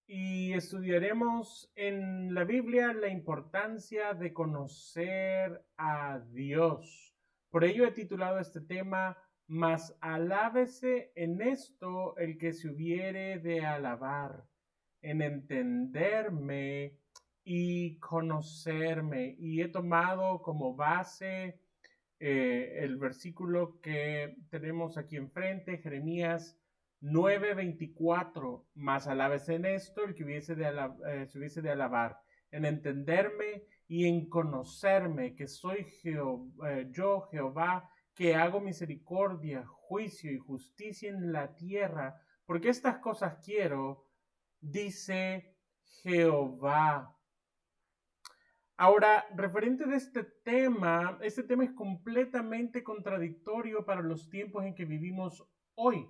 y estudiaremos en la Biblia la importancia de conocer a Dios. Por ello he titulado este tema, Mas alábese en esto el que se hubiere de alabar, en entenderme y conocerme. Y he tomado como base el versículo que tenemos aquí enfrente, Jeremías 9:24, más alabes en esto el que se hubiese de alabar, en entenderme y en conocerme que soy yo, Jehová, que hago misericordia, juicio y justicia en la tierra, porque estas cosas quiero, dice Jehová. Ahora, referente de este tema es completamente contradictorio para los tiempos en que vivimos hoy.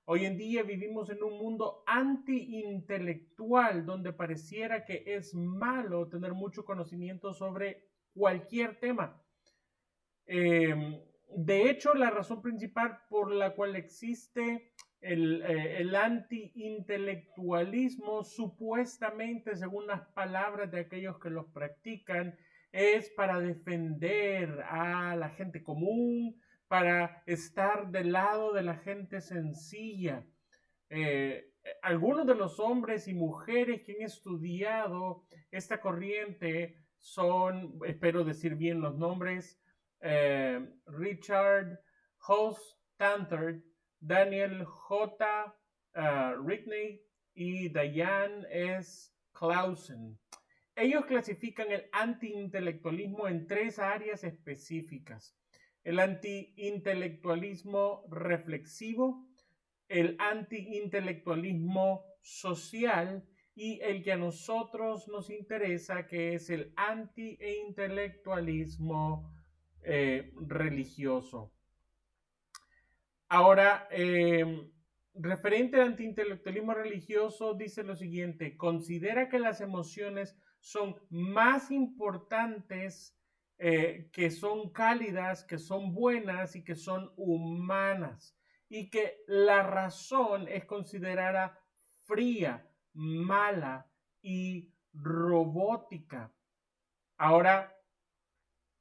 Hoy en día vivimos en un mundo anti-intelectual donde pareciera que es malo tener mucho conocimiento sobre cualquier tema. De hecho, la razón principal por la cual existe el anti-intelectualismo, supuestamente, según las palabras de aquellos que los practican, es para defender a la gente común, para estar del lado de la gente sencilla. Algunos de los hombres y mujeres que han estudiado esta corriente son, espero decir bien los nombres, Richard Hofstadter, Daniel J. Rigney y Diane S. Clausen. Ellos clasifican el antiintelectualismo en tres áreas específicas: el antiintelectualismo reflexivo, el antiintelectualismo social y el que a nosotros nos interesa, que es el antiintelectualismo religioso. Ahora, referente al antiintelectualismo religioso, dice lo siguiente: considera que las emociones son más importantes, que son cálidas, que son buenas y que son humanas, y que la razón es considerada fría, mala y robótica. Ahora,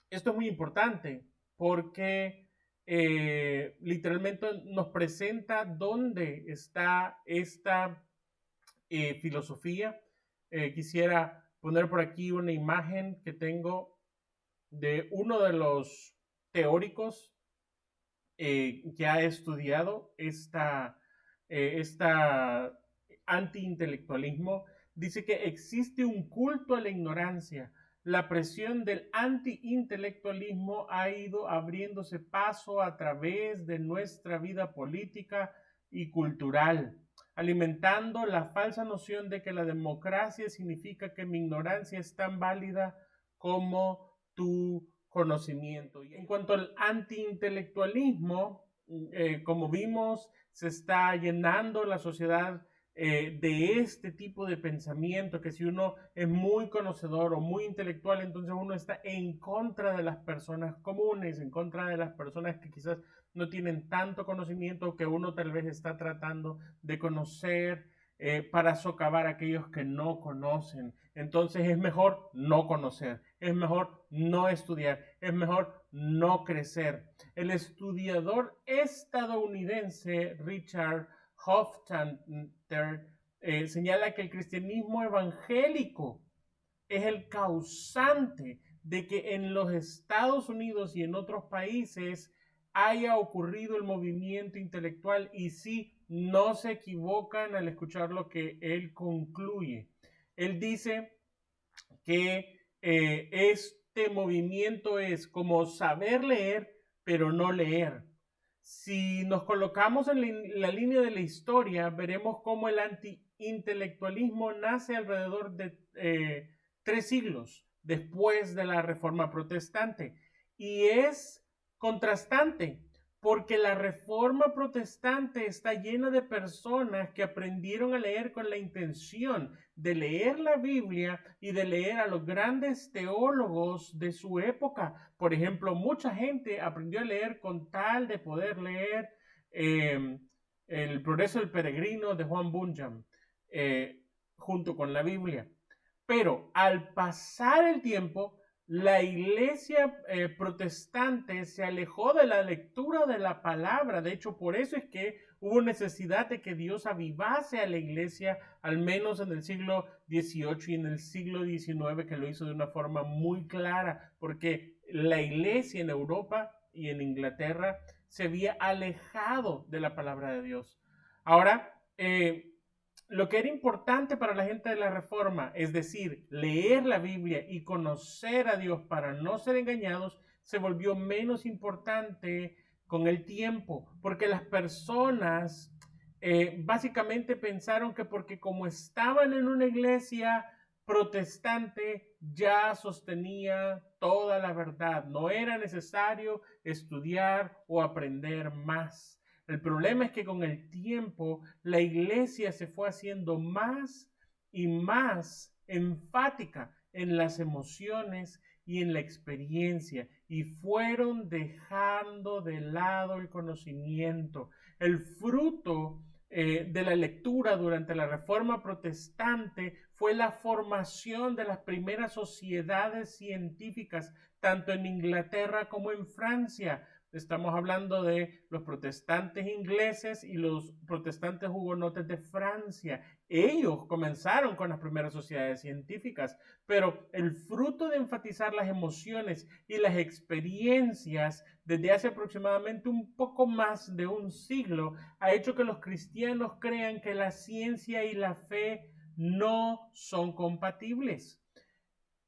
esto es muy importante porque literalmente nos presenta dónde está esta filosofía. Quisiera poner por aquí una imagen que tengo de uno de los teóricos que ha estudiado esta antiintelectualismo. Dice que existe un culto a la ignorancia. La presión del antiintelectualismo ha ido abriéndose paso a través de nuestra vida política y cultural, alimentando la falsa noción de que la democracia significa que mi ignorancia es tan válida como tu conocimiento. Y en cuanto al antiintelectualismo, como vimos, se está llenando la sociedad de este tipo de pensamiento, que si uno es muy conocedor o muy intelectual, entonces uno está en contra de las personas comunes, en contra de las personas que quizás no tienen tanto conocimiento, que uno tal vez está tratando de conocer para socavar a aquellos que no conocen. Entonces es mejor no conocer, es mejor no estudiar, es mejor no crecer. El estudiador estadounidense Richard Hofstadter señala que el cristianismo evangélico es el causante de que en los Estados Unidos y en otros países haya ocurrido el movimiento intelectual, y sí, no se equivocan al escuchar lo que él concluye. Él dice que este movimiento es como saber leer, pero no leer. Si nos colocamos en la línea de la historia, veremos cómo el antiintelectualismo nace alrededor de 3 siglos después de la Reforma Protestante, y es contrastante porque la Reforma Protestante está llena de personas que aprendieron a leer con la intención de leer la Biblia y de leer a los grandes teólogos de su época. Por ejemplo, mucha gente aprendió a leer con tal de poder leer eh, El progreso del peregrino de Juan Bunyan. junto con la Biblia. Pero al pasar el tiempo, la iglesia protestante se alejó de la lectura de la palabra. De hecho, por eso es que hubo necesidad de que Dios avivase a la iglesia, al menos en el siglo XVIII y en el siglo XIX, que lo hizo de una forma muy clara, porque la iglesia en Europa y en Inglaterra se había alejado de la palabra de Dios. Ahora, lo que era importante para la gente de la Reforma, es decir, leer la Biblia y conocer a Dios para no ser engañados, se volvió menos importante con el tiempo, porque las personas básicamente pensaron que porque como estaban en una iglesia protestante ya sostenía toda la verdad, no era necesario estudiar o aprender más. El problema es que con el tiempo la iglesia se fue haciendo más y más enfática en las emociones y en la experiencia y fueron dejando de lado el conocimiento. El fruto de la lectura durante la Reforma Protestante fue la formación de las primeras sociedades científicas, tanto en Inglaterra como en Francia. Estamos hablando de los protestantes ingleses y los protestantes hugonotes de Francia. Ellos comenzaron con las primeras sociedades científicas, pero el fruto de enfatizar las emociones y las experiencias desde hace aproximadamente un poco más de un siglo ha hecho que los cristianos crean que la ciencia y la fe no son compatibles.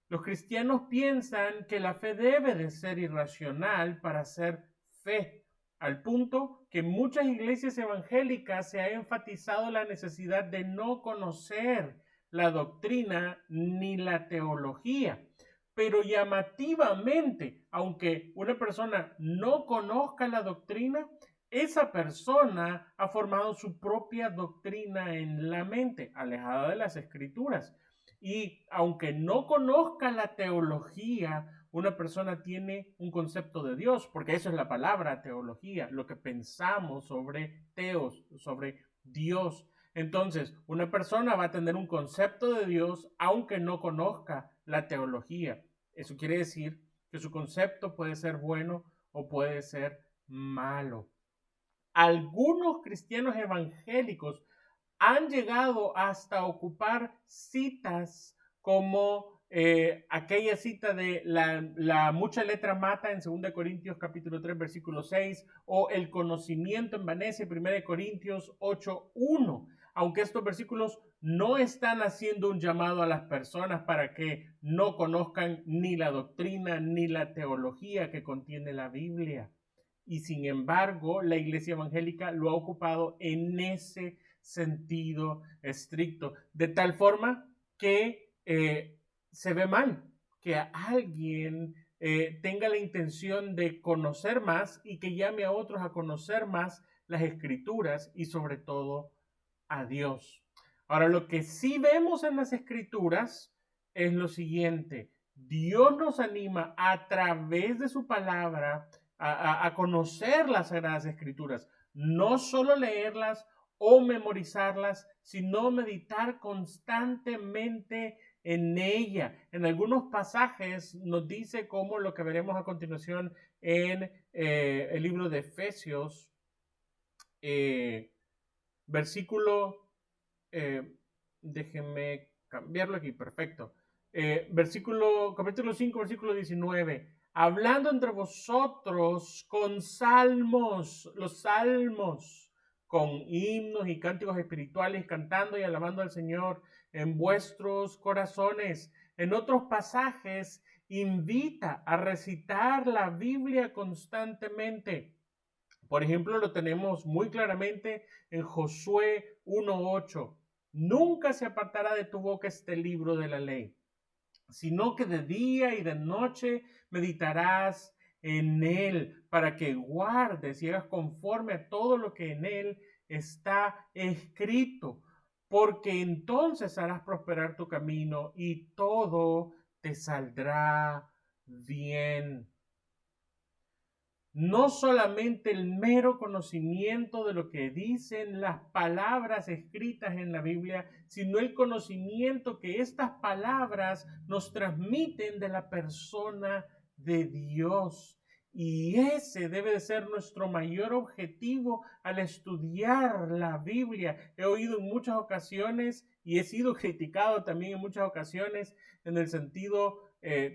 Los cristianos piensan que la fe debe de ser irracional para ser fe, al punto que en muchas iglesias evangélicas se ha enfatizado la necesidad de no conocer la doctrina ni la teología. Pero llamativamente, aunque una persona no conozca la doctrina, esa persona ha formado su propia doctrina en la mente, alejada de las escrituras. Y aunque no conozca la teología, una persona tiene un concepto de Dios, porque eso es la palabra teología, lo que pensamos sobre Teos, sobre Dios. Entonces, una persona va a tener un concepto de Dios aunque no conozca la teología. Eso quiere decir que su concepto puede ser bueno o puede ser malo. Algunos cristianos evangélicos han llegado hasta ocupar citas como aquella cita de la mucha letra mata en 2 Corintios capítulo 3 versículo 6 o el conocimiento envanece 1 Corintios 8:1, aunque estos versículos no están haciendo un llamado a las personas para que no conozcan ni la doctrina ni la teología que contiene la Biblia. Y sin embargo, la iglesia evangélica lo ha ocupado en ese sentido estricto, de tal forma que se ve mal que alguien tenga la intención de conocer más y que llame a otros a conocer más las escrituras y sobre todo a Dios. Ahora, lo que sí vemos en las escrituras es lo siguiente: Dios nos anima a través de su palabra a conocer las Sagradas Escrituras, no solo leerlas o memorizarlas, sino meditar constantemente en ella. En algunos pasajes nos dice, como lo que veremos a continuación en el libro de Efesios, versículo, déjenme cambiarlo aquí, perfecto. Capítulo 5, versículo 19. Hablando entre vosotros con salmos, los salmos, con himnos y cánticos espirituales, cantando y alabando al Señor en vuestros corazones. En otros pasajes invita a recitar la Biblia constantemente. Por ejemplo, lo tenemos muy claramente en Josué 1:8. Nunca se apartará de tu boca este libro de la ley, sino que de día y de noche meditarás en él, para que guardes y hagas conforme a todo lo que en él está escrito, porque entonces harás prosperar tu camino y todo te saldrá bien. No solamente el mero conocimiento de lo que dicen las palabras escritas en la Biblia, sino el conocimiento que estas palabras nos transmiten de la persona de Dios. Y ese debe de ser nuestro mayor objetivo al estudiar la Biblia. He oído en muchas ocasiones y he sido criticado también en muchas ocasiones en el sentido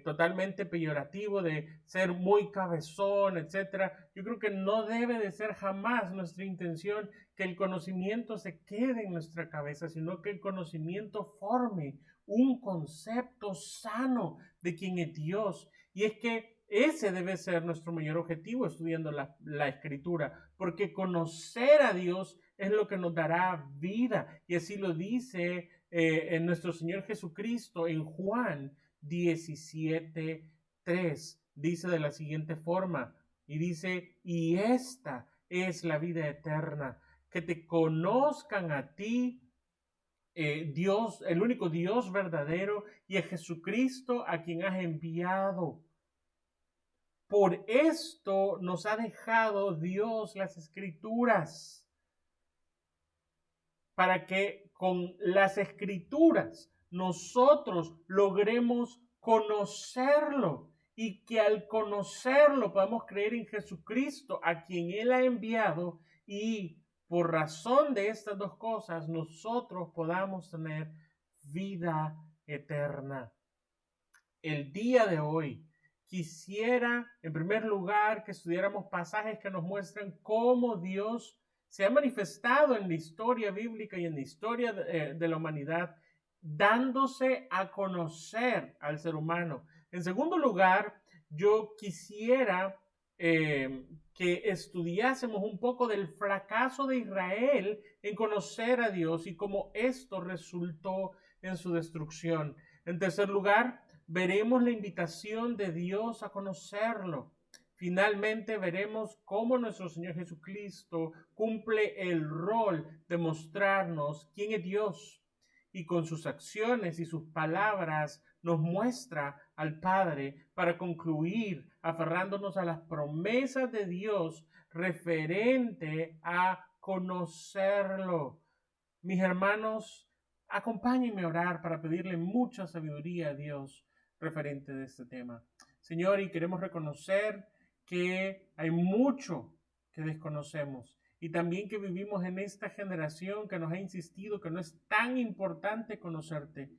totalmente peyorativo de ser muy cabezón, etcétera. Yo creo que no debe de ser jamás nuestra intención que el conocimiento se quede en nuestra cabeza, sino que el conocimiento forme un concepto sano de quién es Dios. Y es que ese debe ser nuestro mayor objetivo estudiando la escritura, porque conocer a Dios es lo que nos dará vida. Y así lo dice en nuestro Señor Jesucristo en Juan 17:3. Dice de la siguiente forma, y dice, y esta es la vida eterna, que te conozcan a ti, Dios, el único Dios verdadero, y a Jesucristo a quien has enviado. Por esto nos ha dejado Dios las escrituras, para que con las escrituras nosotros logremos conocerlo y que al conocerlo podamos creer en Jesucristo, a quien Él ha enviado, y por razón de estas dos cosas nosotros podamos tener vida eterna. El día de hoy quisiera, en primer lugar, que estudiáramos pasajes que nos muestran cómo Dios se ha manifestado en la historia bíblica y en la historia de la humanidad, dándose a conocer al ser humano. En segundo lugar, yo quisiera que estudiásemos un poco del fracaso de Israel en conocer a Dios y cómo esto resultó en su destrucción. En tercer lugar, veremos la invitación de Dios a conocerlo. Finalmente veremos cómo nuestro Señor Jesucristo cumple el rol de mostrarnos quién es Dios, y con sus acciones y sus palabras nos muestra al Padre, para concluir aferrándonos a las promesas de Dios referente a conocerlo. Mis hermanos, acompáñenme a orar para pedirle mucha sabiduría a Dios referente de este tema. Señor, y queremos reconocer que hay mucho que desconocemos y también que vivimos en esta generación que nos ha insistido que no es tan importante conocerte,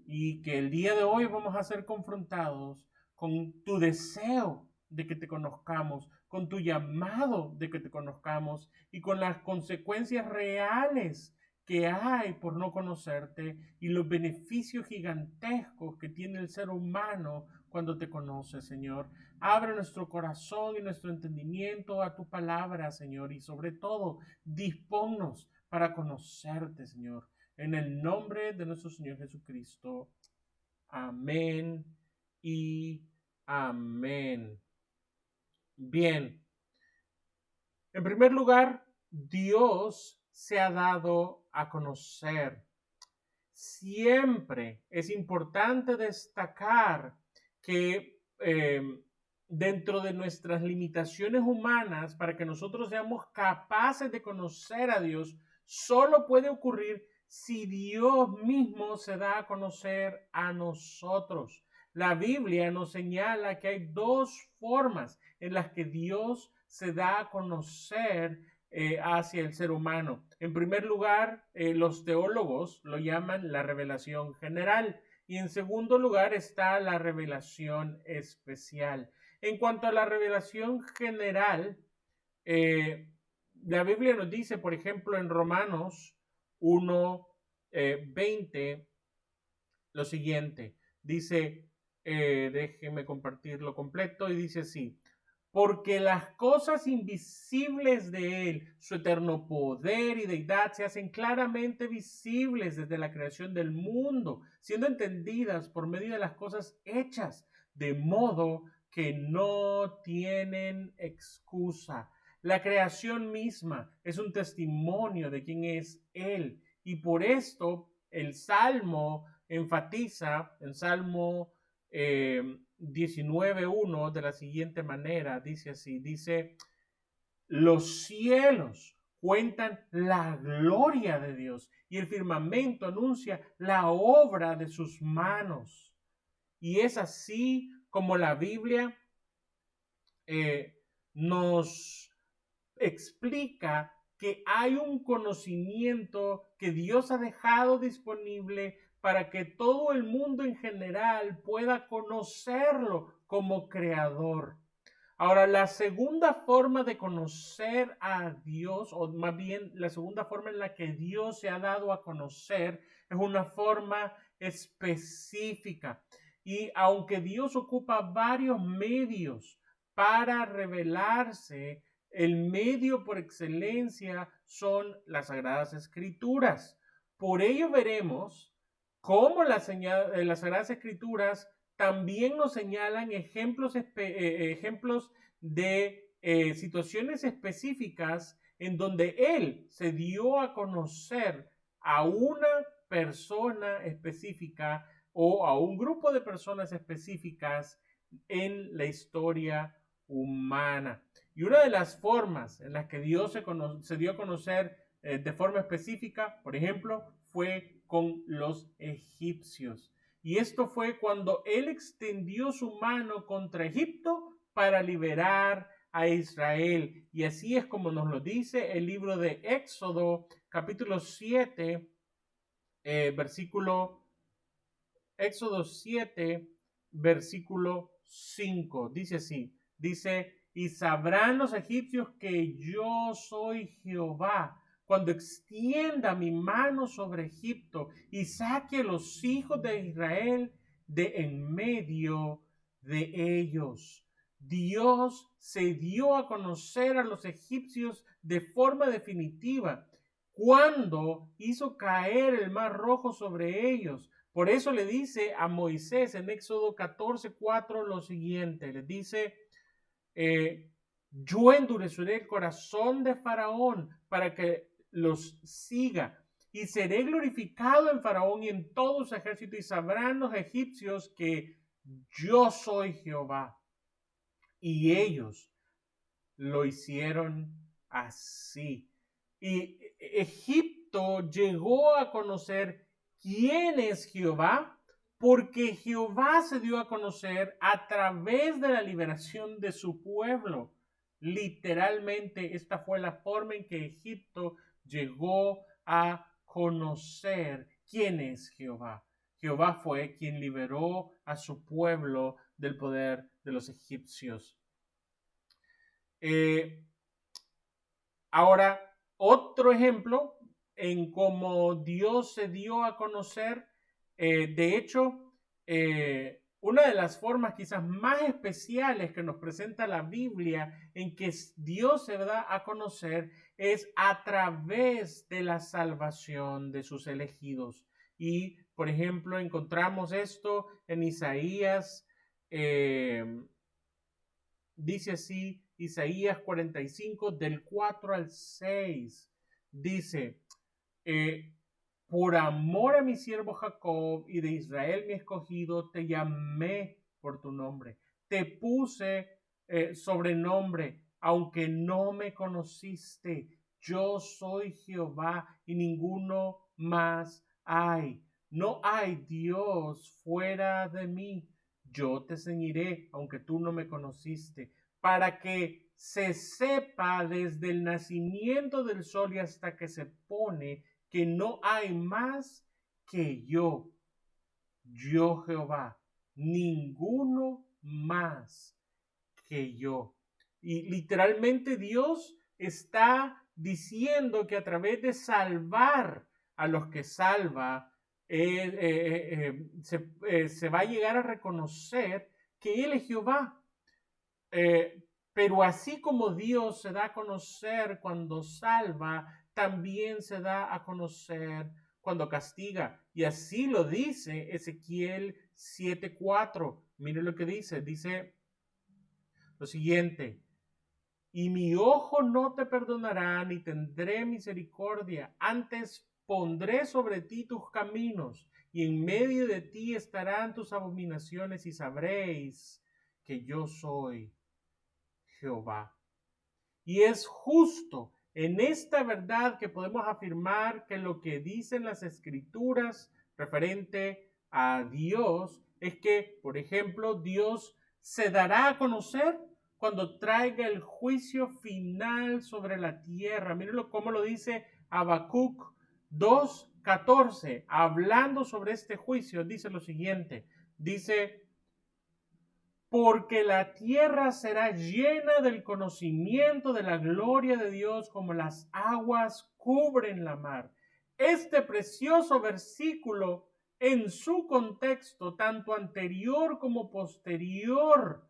y que el día de hoy vamos a ser confrontados con tu deseo de que te conozcamos, con tu llamado de que te conozcamos y con las consecuencias reales que hay por no conocerte y los beneficios gigantescos que tiene el ser humano cuando te conoce, Señor. Abre nuestro corazón y nuestro entendimiento a tu palabra, Señor, y sobre todo, disponnos para conocerte, Señor. En el nombre de nuestro Señor Jesucristo. Amén y amén. Bien. En primer lugar, Dios se ha dado a conocer. Siempre es importante destacar que dentro de nuestras limitaciones humanas, para que nosotros seamos capaces de conocer a Dios, solo puede ocurrir si Dios mismo se da a conocer a nosotros. La Biblia nos señala que hay dos formas en las que Dios se da a conocer hacia el ser humano. En primer lugar, los teólogos lo llaman la revelación general, y en segundo lugar está la revelación especial. En cuanto a la revelación general, la Biblia nos dice, por ejemplo, en Romanos 1:20, lo siguiente. Dice, déjenme compartirlo completo, y dice así: porque las cosas invisibles de Él, su eterno poder y deidad, se hacen claramente visibles desde la creación del mundo, siendo entendidas por medio de las cosas hechas, de modo que no tienen excusa. La creación misma es un testimonio de quién es Él, y por esto el Salmo enfatiza, en Salmo 19:1 de la siguiente manera, dice así, dice, los cielos cuentan la gloria de Dios y el firmamento anuncia la obra de sus manos. Y es así como la Biblia nos explica que hay un conocimiento que Dios ha dejado disponible para que todo el mundo en general pueda conocerlo como creador. Ahora, la segunda forma de conocer a Dios, o más bien la segunda forma en la que Dios se ha dado a conocer, es una forma específica. Y aunque Dios ocupa varios medios para revelarse, el medio por excelencia son las Sagradas Escrituras. Por ello veremos cómo las Sagradas Escrituras también nos señalan ejemplos de situaciones específicas en donde Él se dio a conocer a una persona específica o a un grupo de personas específicas en la historia humana. Y una de las formas en las que Dios se dio a conocer de forma específica, por ejemplo, fue con los egipcios. Y esto fue cuando Él extendió su mano contra Egipto para liberar a Israel. Y así es como nos lo dice el libro de Éxodo, capítulo 7, Éxodo 7, versículo 5. Dice así, dice, y sabrán los egipcios que yo soy Jehová, cuando extienda mi mano sobre Egipto y saque a los hijos de Israel de en medio de ellos. Dios se dio a conocer a los egipcios de forma definitiva cuando hizo caer el mar rojo sobre ellos. Por eso le dice a Moisés en Éxodo 14:4 lo siguiente, le dice, yo endureceré el corazón de Faraón para que los siga y seré glorificado en Faraón y en todo su ejército y sabrán los egipcios que yo soy Jehová. Y ellos lo hicieron así. Y Egipto llegó a conocer quién es Jehová, porque Jehová se dio a conocer a través de la liberación de su pueblo. Literalmente, esta fue la forma en que Egipto llegó a conocer quién es Jehová. Jehová fue quien liberó a su pueblo del poder de los egipcios. Ahora, otro ejemplo en cómo Dios se dio a conocer, de hecho, una de las formas quizás más especiales que nos presenta la Biblia en que Dios se da a conocer es a través de la salvación de sus elegidos. Y, por ejemplo, encontramos esto en Isaías, dice así, Isaías 45, del 4 al 6, dice, por amor a mi siervo Jacob y de Israel mi escogido, te llamé por tu nombre, te puse sobrenombre, aunque no me conociste, yo soy Jehová y ninguno más hay. No hay Dios fuera de mí. Yo te ceñiré, aunque tú no me conociste, para que se sepa desde el nacimiento del sol y hasta que se pone que no hay más que yo Jehová, ninguno más que yo. Y literalmente Dios está diciendo que a través de salvar a los que salva, se va a llegar a reconocer que Él es Jehová. Pero así como Dios se da a conocer cuando salva, también se da a conocer cuando castiga. Y así lo dice Ezequiel 7:4. Mire lo que dice. Dice lo siguiente. Y mi ojo no te perdonará, ni tendré misericordia. Antes pondré sobre ti tus caminos y en medio de ti estarán tus abominaciones, y sabréis que yo soy Jehová. Y es justo en esta verdad que podemos afirmar que lo que dicen las Escrituras referente a Dios es que, por ejemplo, Dios se dará a conocer cuando traiga el juicio final sobre la tierra. Mírenlo cómo lo dice Habacuc 2:14, hablando sobre este juicio, dice lo siguiente, dice: porque la tierra será llena del conocimiento de la gloria de Dios como las aguas cubren la mar. Este precioso versículo, en su contexto, tanto anterior como posterior,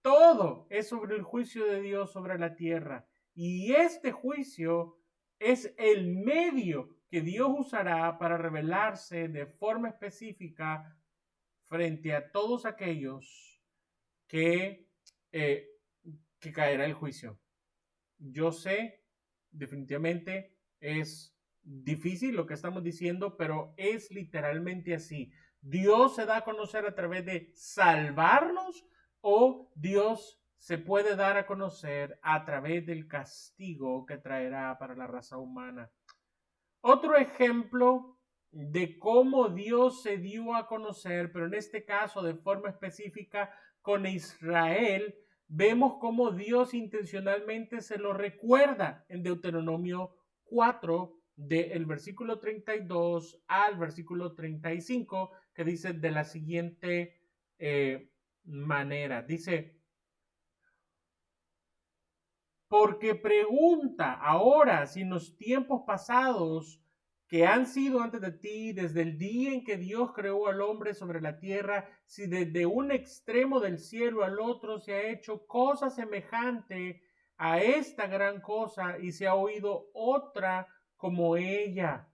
todo es sobre el juicio de Dios sobre la tierra. Y este juicio es el medio que Dios usará para revelarse de forma específica frente a todos aquellos que, eh, que caerá el juicio. Yo sé, definitivamente es difícil lo que estamos diciendo, pero es literalmente así. Dios se da a conocer a través de salvarnos, o Dios se puede dar a conocer a través del castigo que traerá para la raza humana. Otro ejemplo de cómo Dios se dio a conocer, pero en este caso de forma específica con Israel, vemos cómo Dios intencionalmente se lo recuerda en Deuteronomio 4, del versículo 32 al versículo 35, que dice de la siguiente manera. Dice: porque pregunta ahora si en los tiempos pasados que han sido antes de ti, desde el día en que Dios creó al hombre sobre la tierra, si desde un extremo del cielo al otro se ha hecho cosa semejante a esta gran cosa y se ha oído otra como ella.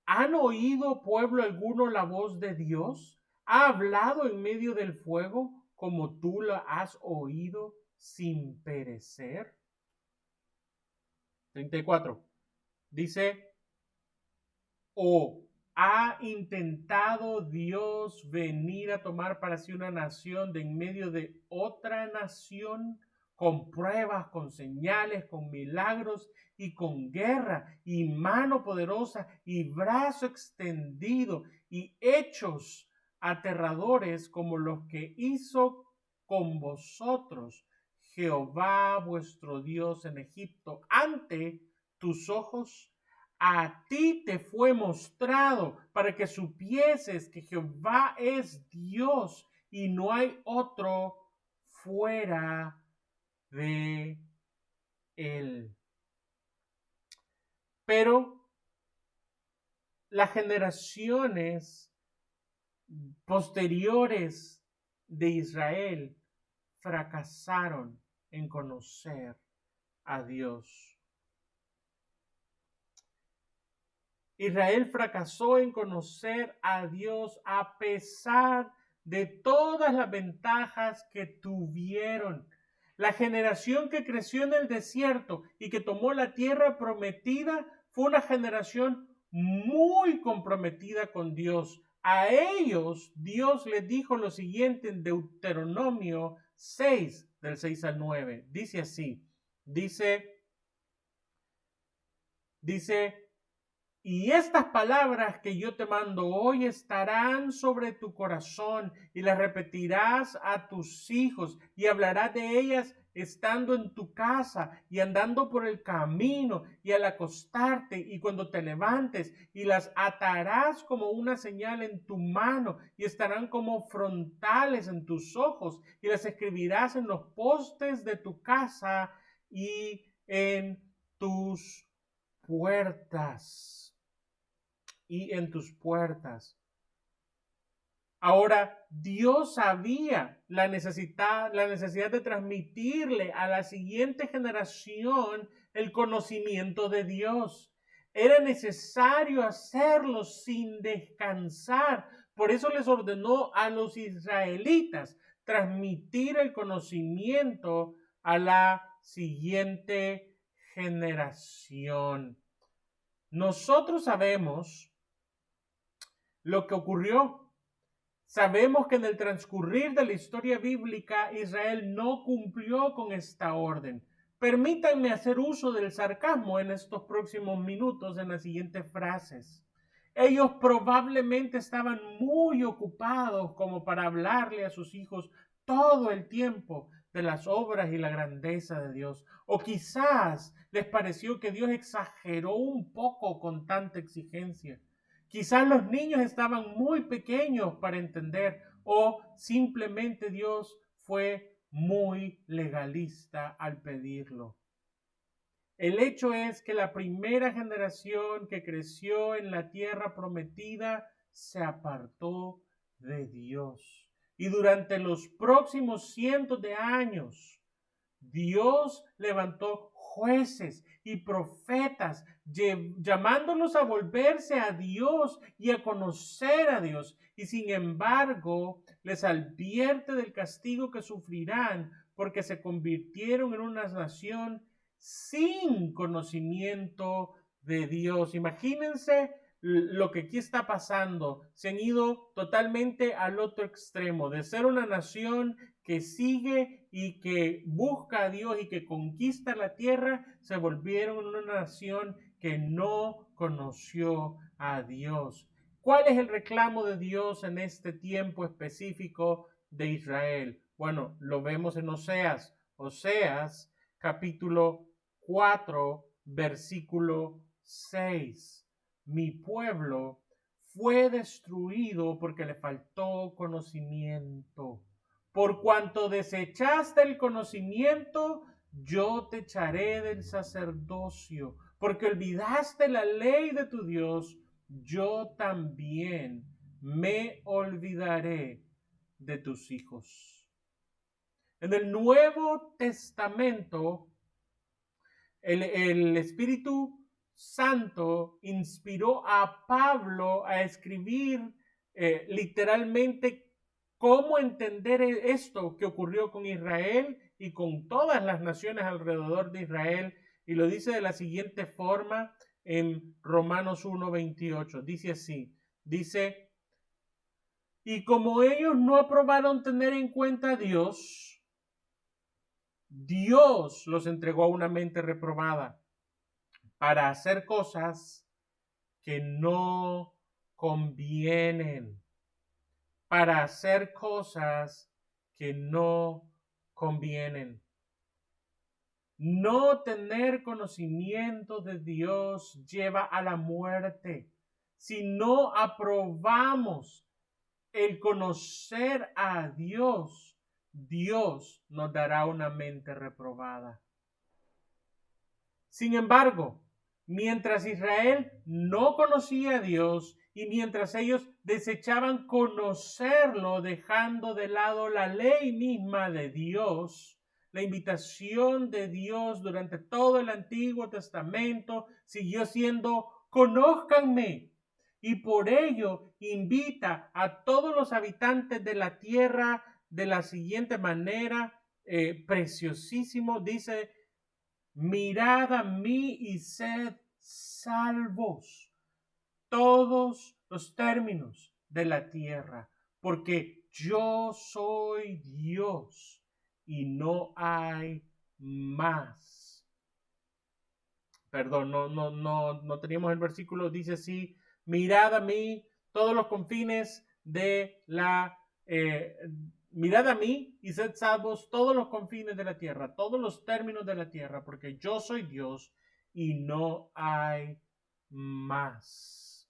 ¿Han oído pueblo alguno la voz de Dios? ¿Ha hablado en medio del fuego como tú la has oído sin perecer? 34. Dice: ¿o ha intentado Dios venir a tomar para sí una nación de en medio de otra nación, con pruebas, con señales, con milagros y con guerra y mano poderosa y brazo extendido y hechos aterradores como los que hizo con vosotros Jehová vuestro Dios en Egipto ante tus ojos? A ti te fue mostrado para que supieses que Jehová es Dios y no hay otro fuera de él. Pero las generaciones posteriores de Israel fracasaron en conocer a Dios. Israel fracasó en conocer a Dios a pesar de todas las ventajas que tuvieron. La generación que creció en el desierto y que tomó la tierra prometida fue una generación muy comprometida con Dios. A ellos Dios les dijo lo siguiente en Deuteronomio 6, del 6 al 9. Dice así, dice, y estas palabras que yo te mando hoy estarán sobre tu corazón y las repetirás a tus hijos y hablarás de ellas estando en tu casa y andando por el camino y al acostarte y cuando te levantes, y las atarás como una señal en tu mano y estarán como frontales en tus ojos, y las escribirás en los postes de tu casa y en tus puertas. Ahora, Dios sabía la necesidad de transmitirle a la siguiente generación el conocimiento de Dios. Era necesario hacerlo sin descansar. Por eso les ordenó a los israelitas transmitir el conocimiento a la siguiente generación. Nosotros sabemos lo que ocurrió. Sabemos que en el transcurrir de la historia bíblica, Israel no cumplió con esta orden. Permítanme hacer uso del sarcasmo en estos próximos minutos en las siguientes frases. Ellos probablemente estaban muy ocupados como para hablarle a sus hijos todo el tiempo de las obras y la grandeza de Dios. O quizás les pareció que Dios exageró un poco con tanta exigencia. Quizás los niños estaban muy pequeños para entender, o simplemente Dios fue muy legalista al pedirlo. El hecho es que la primera generación que creció en la tierra prometida se apartó de Dios. Y durante los próximos cientos de años, Dios levantó jueces y profetas, llamándolos a volverse a Dios y a conocer a Dios. Y sin embargo, les advierte del castigo que sufrirán porque se convirtieron en una nación sin conocimiento de Dios. Imagínense lo que aquí está pasando. Se han ido totalmente al otro extremo, de ser una nación que sigue y que busca a Dios y que conquista la tierra, se volvieron una nación que no conoció a Dios. ¿Cuál es el reclamo de Dios en este tiempo específico de Israel? Bueno, lo vemos en Oseas. Oseas, capítulo 4, versículo 6. Mi pueblo fue destruido porque le faltó conocimiento. Por cuanto desechaste el conocimiento, yo te echaré del sacerdocio. Porque olvidaste la ley de tu Dios, yo también me olvidaré de tus hijos. En el Nuevo Testamento, el Espíritu Santo inspiró a Pablo a escribir literalmente cómo entender esto que ocurrió con Israel y con todas las naciones alrededor de Israel. Y lo dice de la siguiente forma en Romanos 1:28. Dice así, dice, y como ellos no aprobaron tener en cuenta a Dios, Dios los entregó a una mente reprobada para hacer cosas que no convienen, para hacer cosas que no convienen. No tener conocimiento de Dios lleva a la muerte. Si no aprobamos el conocer a Dios, Dios nos dará una mente reprobada. Sin embargo, mientras Israel no conocía a Dios y mientras ellos desechaban conocerlo, dejando de lado la ley misma de Dios, la invitación de Dios durante todo el Antiguo Testamento siguió siendo: conózcanme. Y por ello invita a todos los habitantes de la tierra de la siguiente manera, preciosísimo, dice: mirad a mí y sed salvos, todos los términos de la tierra, porque yo soy Dios y no hay más. Perdón, no teníamos el versículo, dice así: mirad a mí todos los confines de la mirad a mí y sed salvos todos los confines de la tierra, todos los términos de la tierra, porque yo soy Dios y no hay más.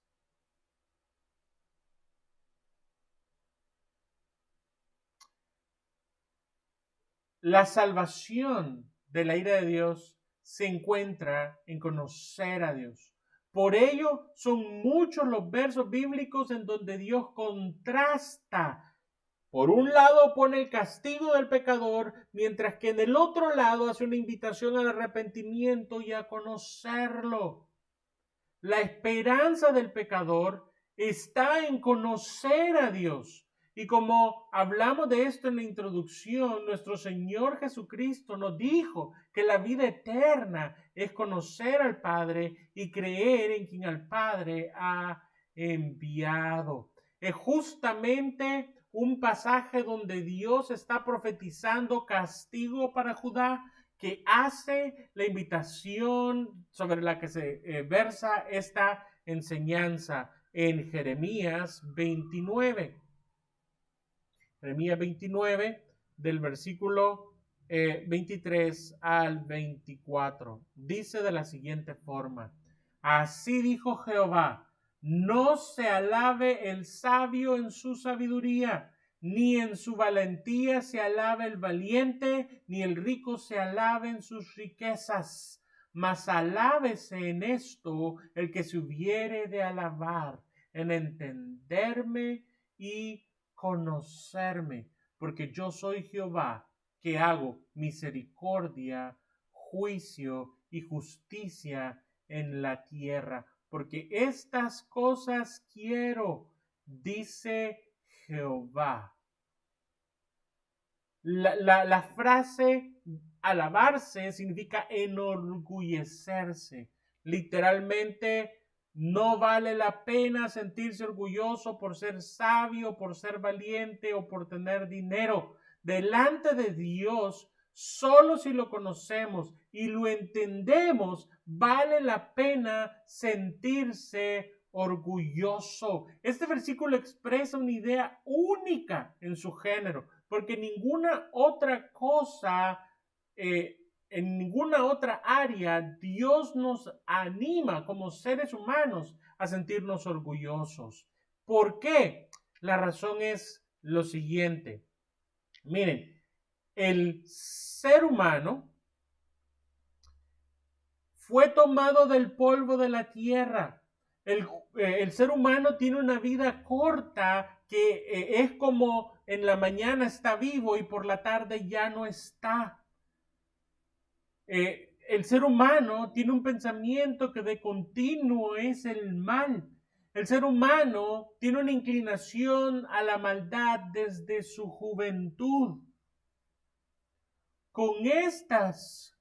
La salvación de la ira de Dios se encuentra en conocer a Dios. Por ello son muchos los versos bíblicos en donde Dios contrasta. Por un lado pone el castigo del pecador, mientras que en el otro lado hace una invitación al arrepentimiento y a conocerlo. La esperanza del pecador está en conocer a Dios. Y como hablamos de esto en la introducción, nuestro Señor Jesucristo nos dijo que la vida eterna es conocer al Padre y creer en quien al Padre ha enviado. Es justamente un pasaje donde Dios está profetizando castigo para Judá, que hace la invitación sobre la que se versa esta enseñanza en Jeremías 29. Jeremías 29, del versículo 23 al 24. Dice de la siguiente forma: así dijo Jehová, no se alabe el sabio en su sabiduría, ni en su valentía se alabe el valiente, ni el rico se alabe en sus riquezas, mas alábese en esto el que se hubiere de alabar, en entenderme y conocerme, porque yo soy Jehová, que hago misericordia, juicio y justicia en la tierra, porque estas cosas quiero, dice Jehová. La frase alabarse significa enorgullecerse. Literalmente, no vale la pena sentirse orgulloso por ser sabio, por ser valiente o por tener dinero. Delante de Dios, solo si lo conocemos y lo entendemos, vale la pena sentirse orgulloso. Este versículo expresa una idea única en su género, porque ninguna otra cosa, en ninguna otra área, Dios nos anima como seres humanos a sentirnos orgullosos. ¿Por qué? La razón es lo siguiente. Miren, el ser humano fue tomado del polvo de la tierra. El ser humano tiene una vida corta que es como en la mañana está vivo y por la tarde ya no está. El ser humano tiene un pensamiento que de continuo es el mal. El ser humano tiene una inclinación a la maldad desde su juventud. Con estas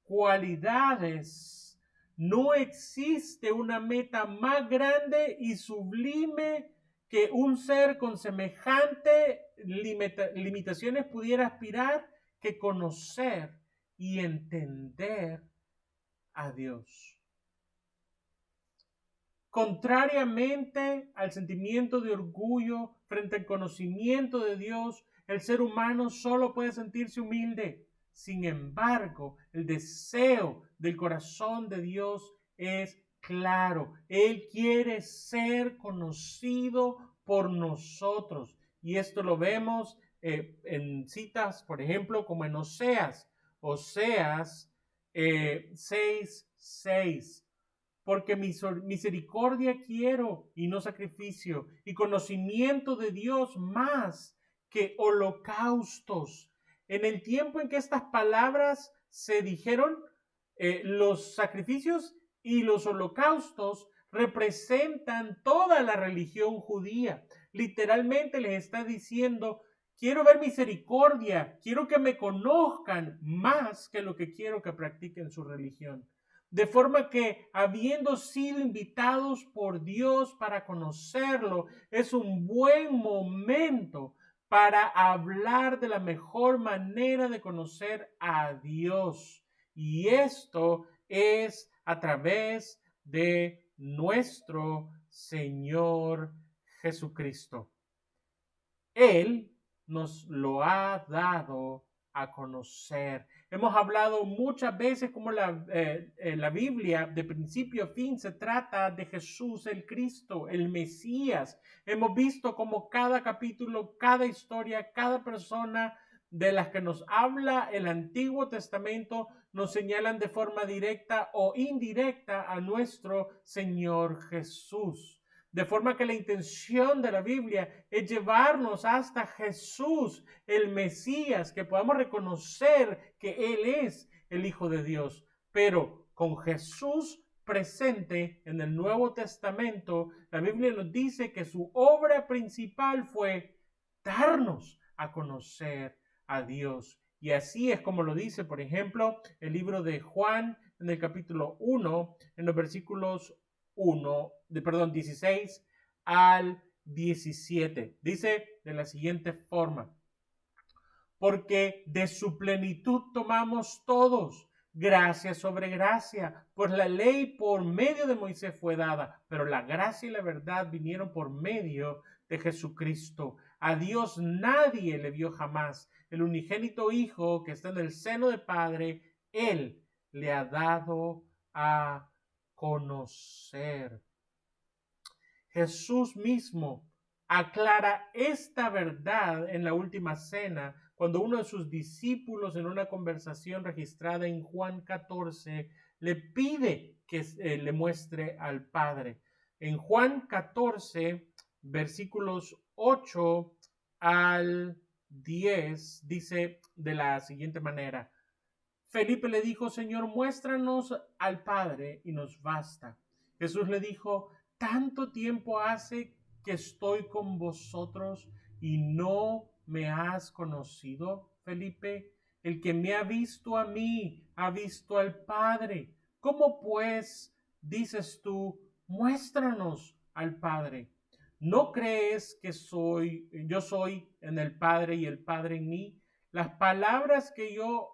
cualidades, no existe una meta más grande y sublime que un ser con semejante limitaciones pudiera aspirar que conocer y entender a Dios. Contrariamente al sentimiento de orgullo frente al conocimiento de Dios, el ser humano solo puede sentirse humilde. Sin embargo, el deseo del corazón de Dios es claro. Él quiere ser conocido por nosotros. Y esto lo vemos en citas, por ejemplo, como en Oseas 6:6. Porque misericordia quiero y no sacrificio, y conocimiento de Dios más que holocaustos. En el tiempo en que estas palabras se dijeron, los sacrificios y los holocaustos representan toda la religión judía. Literalmente les está diciendo: quiero ver misericordia, quiero que me conozcan más que lo que quiero que practiquen su religión. De forma que, habiendo sido invitados por Dios para conocerlo, es un buen momento para hablar de la mejor manera de conocer a Dios. Y esto es a través de nuestro Señor Jesucristo. Él nos lo ha dado a conocer. Hemos hablado muchas veces como la Biblia de principio a fin se trata de Jesús el Cristo, el Mesías. Hemos visto como cada capítulo, cada historia, cada persona de las que nos habla el Antiguo Testamento nos señalan de forma directa o indirecta a nuestro Señor Jesús. De forma que la intención de la Biblia es llevarnos hasta Jesús, el Mesías, que podamos reconocer que Él es el Hijo de Dios. Pero con Jesús presente en el Nuevo Testamento, la Biblia nos dice que su obra principal fue darnos a conocer a Dios. Y así es como lo dice, por ejemplo, el libro de Juan en el capítulo 1, en los versículos 16 al 17. Dice de la siguiente forma: porque de su plenitud tomamos todos, gracia sobre gracia, pues la ley por medio de Moisés fue dada, pero la gracia y la verdad vinieron por medio de Jesucristo. A Dios nadie le vio jamás. El unigénito Hijo que está en el seno del Padre, Él le ha dado a conocer. Jesús mismo aclara esta verdad en la última cena, cuando uno de sus discípulos, en una conversación registrada en Juan 14, le pide que le muestre al Padre. En Juan 14, versículos 8 al 10, dice de la siguiente manera: Felipe le dijo: Señor, muéstranos al Padre y nos basta. Jesús le dijo: tanto tiempo hace que estoy con vosotros y no me has conocido, Felipe. El que me ha visto a mí, ha visto al Padre. ¿Cómo pues dices tú, muéstranos al Padre? ¿No crees que yo soy en el Padre y el Padre en mí? Las palabras que yo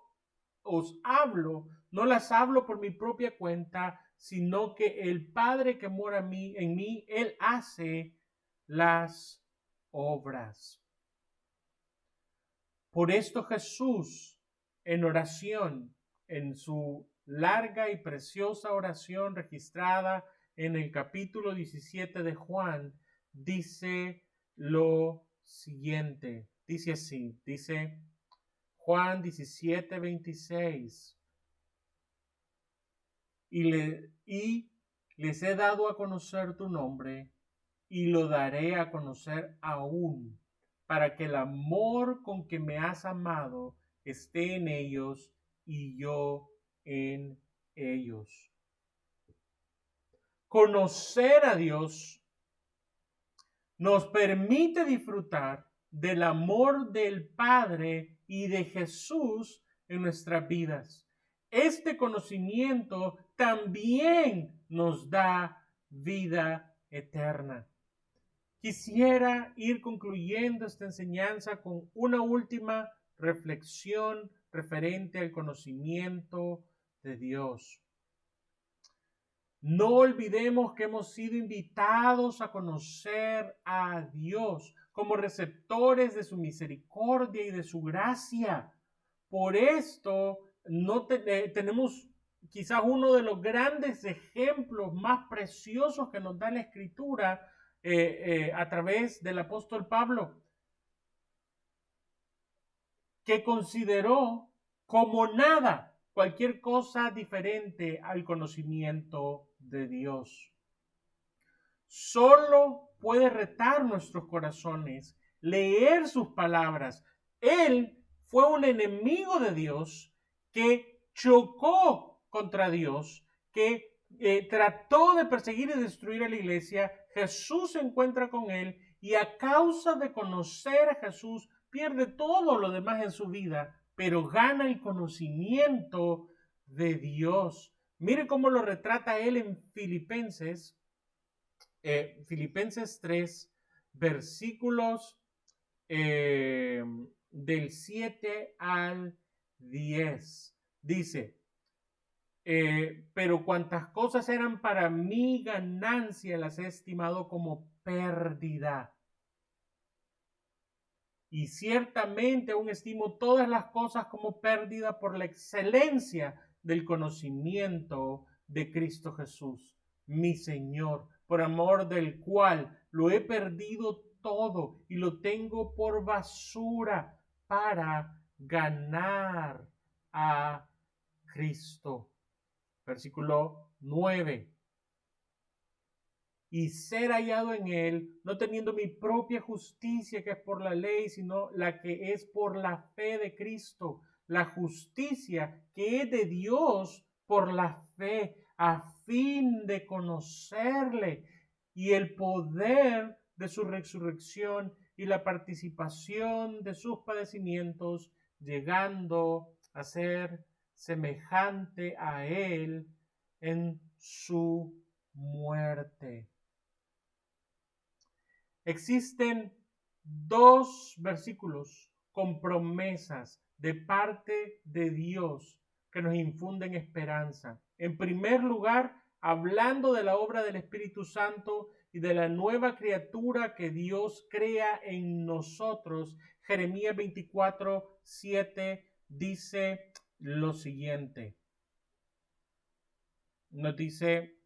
os hablo, no las hablo por mi propia cuenta, sino que el Padre que mora en mí, Él hace las obras. Por esto Jesús, en oración, en su larga y preciosa oración registrada en el capítulo 17 de Juan, dice lo siguiente, dice así, dice Juan 17, 26. Y les he dado a conocer tu nombre y lo daré a conocer aún, para que el amor con que me has amado esté en ellos y yo en ellos. Conocer a Dios nos permite disfrutar del amor del Padre y de Jesús en nuestras vidas. Este conocimiento también nos da vida eterna. Quisiera ir concluyendo esta enseñanza con una última reflexión referente al conocimiento de Dios. No olvidemos que hemos sido invitados a conocer a Dios como receptores de su misericordia y de su gracia. Por esto tenemos quizás uno de los grandes ejemplos más preciosos que nos da la Escritura a través del apóstol Pablo, que consideró como nada cualquier cosa diferente al conocimiento de Dios. Solo puede retar nuestros corazones, leer sus palabras. Él fue un enemigo de Dios que chocó contra Dios, que trató de perseguir y destruir a la iglesia. Jesús se encuentra con él y a causa de conocer a Jesús pierde todo lo demás en su vida, pero gana el conocimiento de Dios. Mire cómo lo retrata él en Filipenses 3, versículos del 7 al 10. Dice: pero cuantas cosas eran para mi ganancia, las he estimado como pérdida. Y ciertamente aún estimo todas las cosas como pérdida por la excelencia del conocimiento de Cristo Jesús, mi Señor, por amor del cual lo he perdido todo y lo tengo por basura para ganar a Cristo. Versículo 9. Y ser hallado en él, no teniendo mi propia justicia que es por la ley, sino la que es por la fe de Cristo, la justicia que es de Dios por la fe, a fin de conocerle y el poder de su resurrección y la participación de sus padecimientos, llegando a ser semejante a él en su muerte. Existen dos versículos con promesas de parte de Dios que nos infunden esperanza. En primer lugar, hablando de la obra del Espíritu Santo y de la nueva criatura que Dios crea en nosotros, Jeremías 24:7 dice lo siguiente. Nos dice: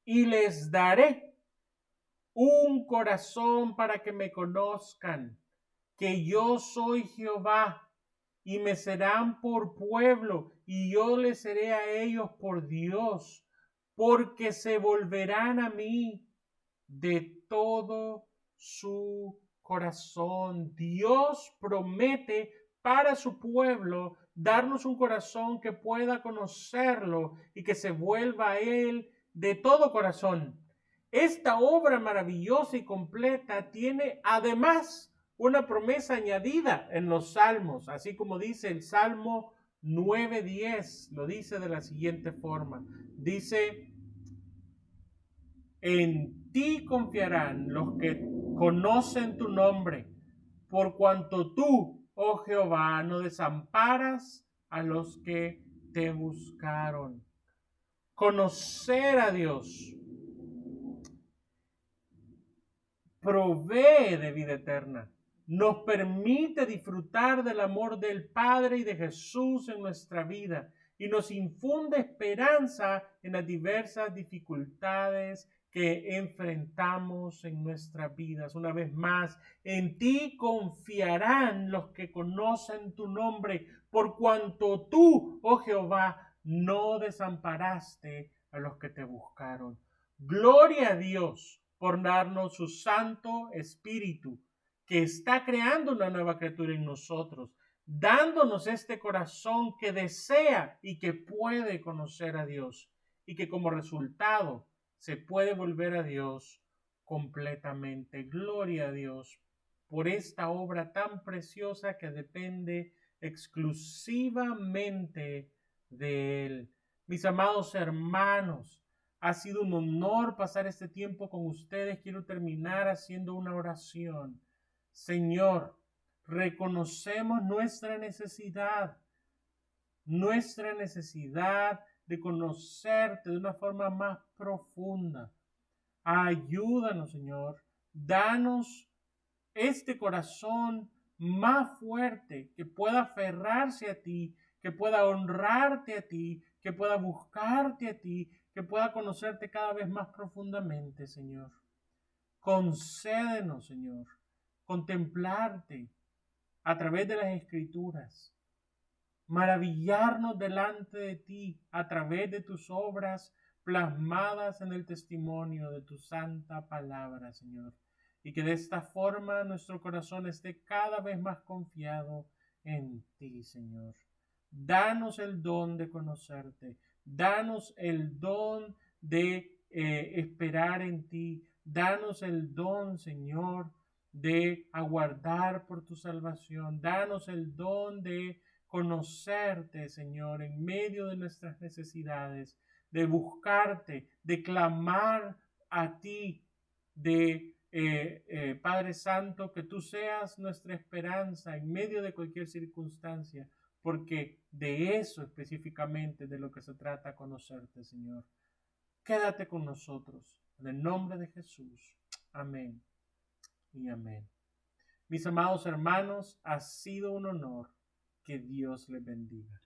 y les daré un corazón para que me conozcan, que yo soy Jehová, y me serán por pueblo, y yo les seré a ellos por Dios, porque se volverán a mí de todo su corazón. Dios promete para su pueblo darnos un corazón que pueda conocerlo y que se vuelva a él de todo corazón. Esta obra maravillosa y completa tiene además una promesa añadida en los salmos, así como dice el Salmo 9:10, lo dice de la siguiente forma. Dice: en ti confiarán los que conocen tu nombre, por cuanto tú, oh Jehová, no desamparas a los que te buscaron. Conocer a Dios provee de vida eterna, nos permite disfrutar del amor del Padre y de Jesús en nuestra vida y nos infunde esperanza en las diversas dificultades que enfrentamos en nuestras vidas. Una vez más, en ti confiarán los que conocen tu nombre, por cuanto tú, oh Jehová, no desamparaste a los que te buscaron. Gloria a Dios por darnos su Santo Espíritu, que está creando una nueva criatura en nosotros, dándonos este corazón que desea y que puede conocer a Dios, y que como resultado se puede volver a Dios completamente. Gloria a Dios por esta obra tan preciosa que depende exclusivamente de Él. Mis amados hermanos, ha sido un honor pasar este tiempo con ustedes. Quiero terminar haciendo una oración. Señor, reconocemos nuestra necesidad de conocerte de una forma más profunda. Ayúdanos, Señor. Danos este corazón más fuerte, que pueda aferrarse a ti, que pueda honrarte a ti, que pueda buscarte a ti, que pueda conocerte cada vez más profundamente, Señor. Concédenos, Señor, contemplarte a través de las Escrituras, maravillarnos delante de ti a través de tus obras plasmadas en el testimonio de tu santa palabra, Señor. Y que de esta forma nuestro corazón esté cada vez más confiado en ti, Señor. Danos el don de conocerte. Danos el don de esperar en ti. Danos el don, Señor, de aguardar por tu salvación. Danos el don de conocerte, Señor, en medio de nuestras necesidades, de buscarte, de clamar a ti, de Padre Santo, que tú seas nuestra esperanza en medio de cualquier circunstancia, porque de eso específicamente de lo que se trata, conocerte, Señor. Quédate con nosotros, en el nombre de Jesús. Amén y amén. Mis amados hermanos, ha sido un honor. Que Dios les bendiga.